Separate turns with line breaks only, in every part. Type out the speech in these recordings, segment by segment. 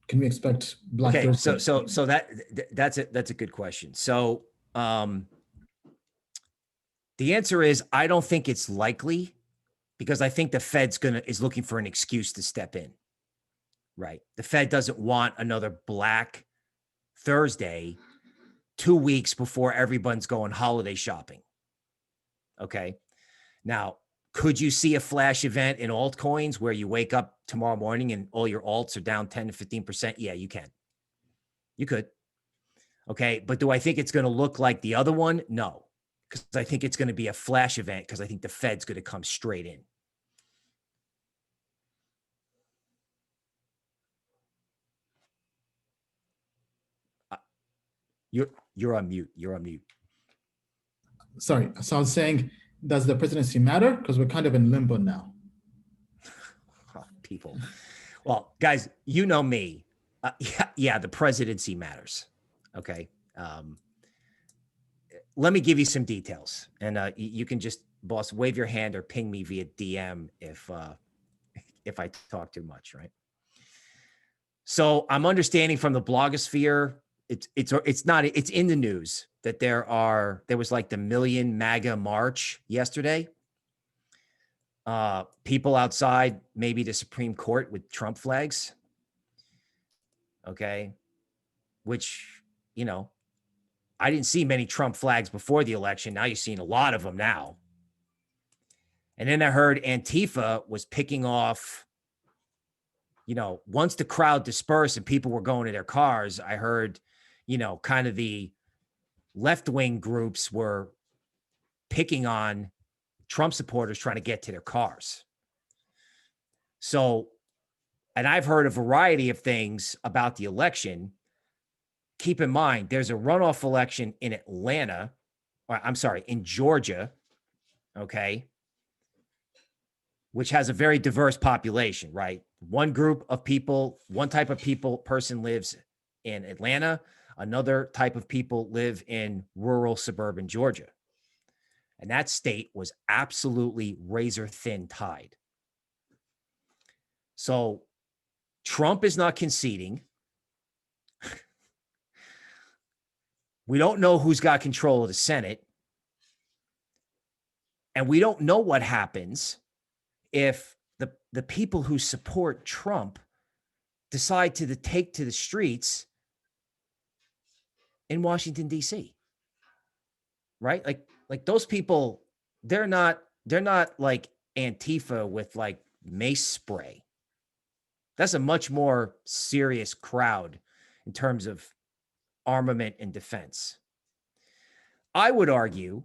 can we expect Black
Okay,
Thursday?
so that's a good question. So the answer is I don't think it's likely because I think the Fed's is looking for an excuse to step in. Right. The Fed doesn't want another Black Thursday 2 weeks before everyone's going holiday shopping. Okay. Now, could you see a flash event in altcoins where you wake up tomorrow morning and all your alts are down 10 to 15%? Yeah, you can. You could. Okay. But do I think it's going to look like the other one? No, because I think it's going to be a flash event because I think the Fed's going to come straight in. You're on mute. You're on mute.
Sorry. So I was saying, does the presidency matter? Because we're kind of in limbo now.
Oh, people. Well, guys, you know me. Yeah, the presidency matters. Okay. Let me give you some details, and you can just, boss, wave your hand or ping me via DM if I talk too much, right? So I'm understanding from the blogosphere, it's in the news that there was like the Million MAGA March yesterday. People outside maybe the Supreme Court with Trump flags. Okay. Which, I didn't see many Trump flags before the election. Now you're seeing a lot of them now. And then I heard Antifa was picking off, once the crowd dispersed and people were going to their cars, I heard, kind of the left-wing groups were picking on Trump supporters trying to get to their cars. So, and I've heard a variety of things about the election. Keep in mind, there's a runoff election in in Georgia, okay, which has a very diverse population, right? One group of people, one type of person lives in Atlanta, another type of people live in rural suburban Georgia. And that state was absolutely razor thin tied. So Trump is not conceding. We don't know who's got control of the Senate. And we don't know what happens if the people who support Trump decide to take to the streets in Washington, D.C. Right? Like those people, they're not like Antifa with like mace spray. That's a much more serious crowd in terms of armament and defense. I would argue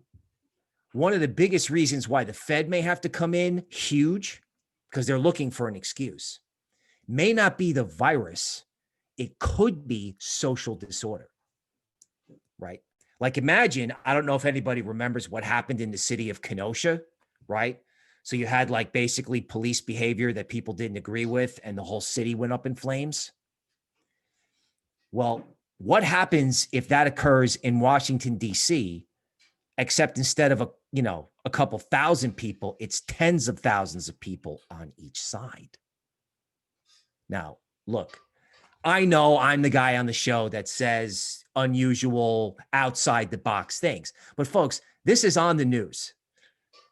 one of the biggest reasons why the Fed may have to come in huge, because they're looking for an excuse, may not be the virus. It could be social disorder, right? Like imagine, I don't know if anybody remembers what happened in the city of Kenosha, right? So you had like basically police behavior that people didn't agree with and the whole city went up in flames. Well, what happens if that occurs in Washington, D.C., except instead of a couple thousand people, it's tens of thousands of people on each side. Now, look, I know I'm the guy on the show that says unusual, outside the box things, but folks, this is on the news.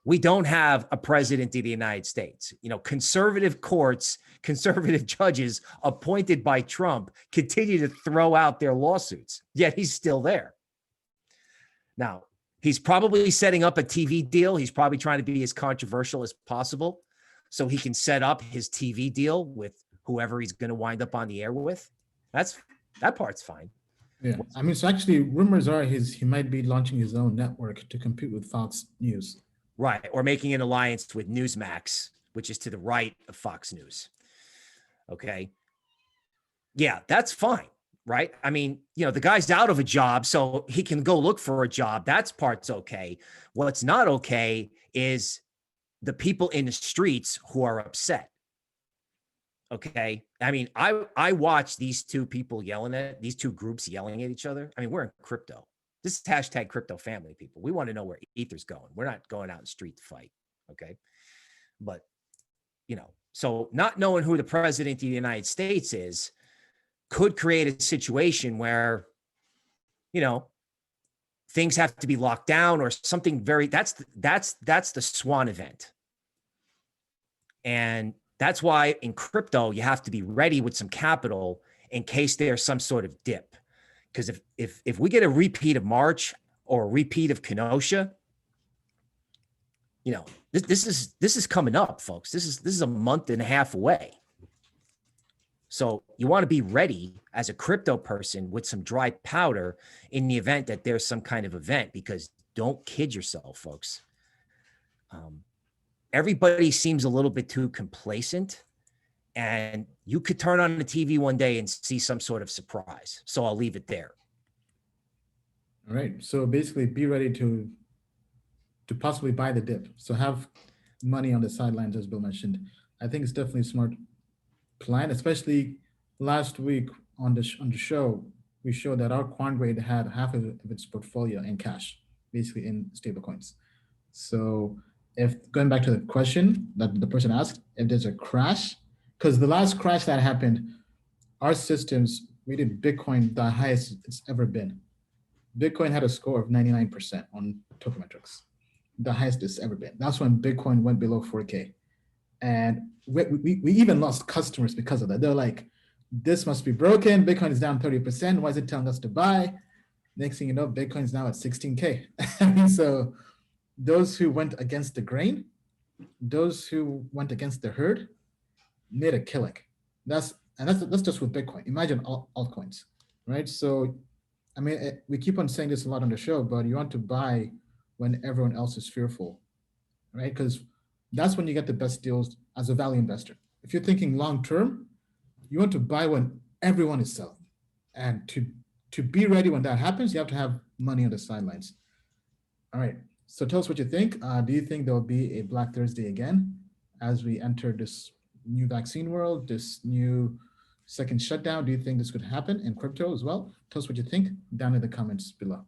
We don't have a president of the United States. Conservative courts, conservative judges appointed by Trump continue to throw out their lawsuits, yet he's still there. Now, he's probably setting up a TV deal. He's probably trying to be as controversial as possible so he can set up his TV deal with whoever he's going to wind up on the air with. That part's fine.
Yeah. I mean, so actually rumors are he might be launching his own network to compete with Fox News.
Right. Or making an alliance with Newsmax, which is to the right of Fox News. Okay. Yeah, that's fine. Right. I mean, the guy's out of a job, so he can go look for a job. That's part's okay. What's not okay is the people in the streets who are upset. Okay. I mean, I watch these two people these two groups yelling at each other. I mean, we're in crypto. This is hashtag crypto family, people. We want to know where Ether's going. We're not going out in the street to fight. Okay. But, so not knowing who the president of the United States is, could create a situation where, you know, things have to be locked down or something that's the swan event. And that's why in crypto, you have to be ready with some capital in case there's some sort of dip. Because if we get a repeat of March or a repeat of Kenosha, you know, this is coming up, folks. This is a month and a half away. So you want to be ready as a crypto person with some dry powder in the event that there's some kind of event, because don't kid yourself, folks. Everybody seems a little bit too complacent, and you could turn on the TV one day and see some sort of surprise. So I'll leave it there.
All right. So basically be ready to possibly buy the dip. So have money on the sidelines, as Bill mentioned. I think it's definitely a smart plan, especially last week on the show, we showed that our quant grade had half of its portfolio in cash, basically in stable coins. So if going back to the question that the person asked, if there's a crash, because the last crash that happened, our systems rated Bitcoin the highest it's ever been. Bitcoin had a score of 99% on Token Metrics, the highest it's ever been. That's when Bitcoin went below 4K. And we even lost customers because of that. They're like, this must be broken. Bitcoin is down 30%. Why is it telling us to buy? Next thing you know, Bitcoin's now at 16K. I mean, so those who went against the grain, those who went against the herd, made a killing. That's just with Bitcoin. Imagine altcoins, right? So, I mean, we keep on saying this a lot on the show, but you want to buy when everyone else is fearful, right? Because that's when you get the best deals as a value investor. If you're thinking long term, you want to buy when everyone is selling. And to be ready when that happens, you have to have money on the sidelines. All right. So tell us what you think. Do you think there will be a Black Thursday again as we enter this new vaccine world, this new second shutdown? Do you think this could happen in crypto as well? Tell us what you think down in the comments below.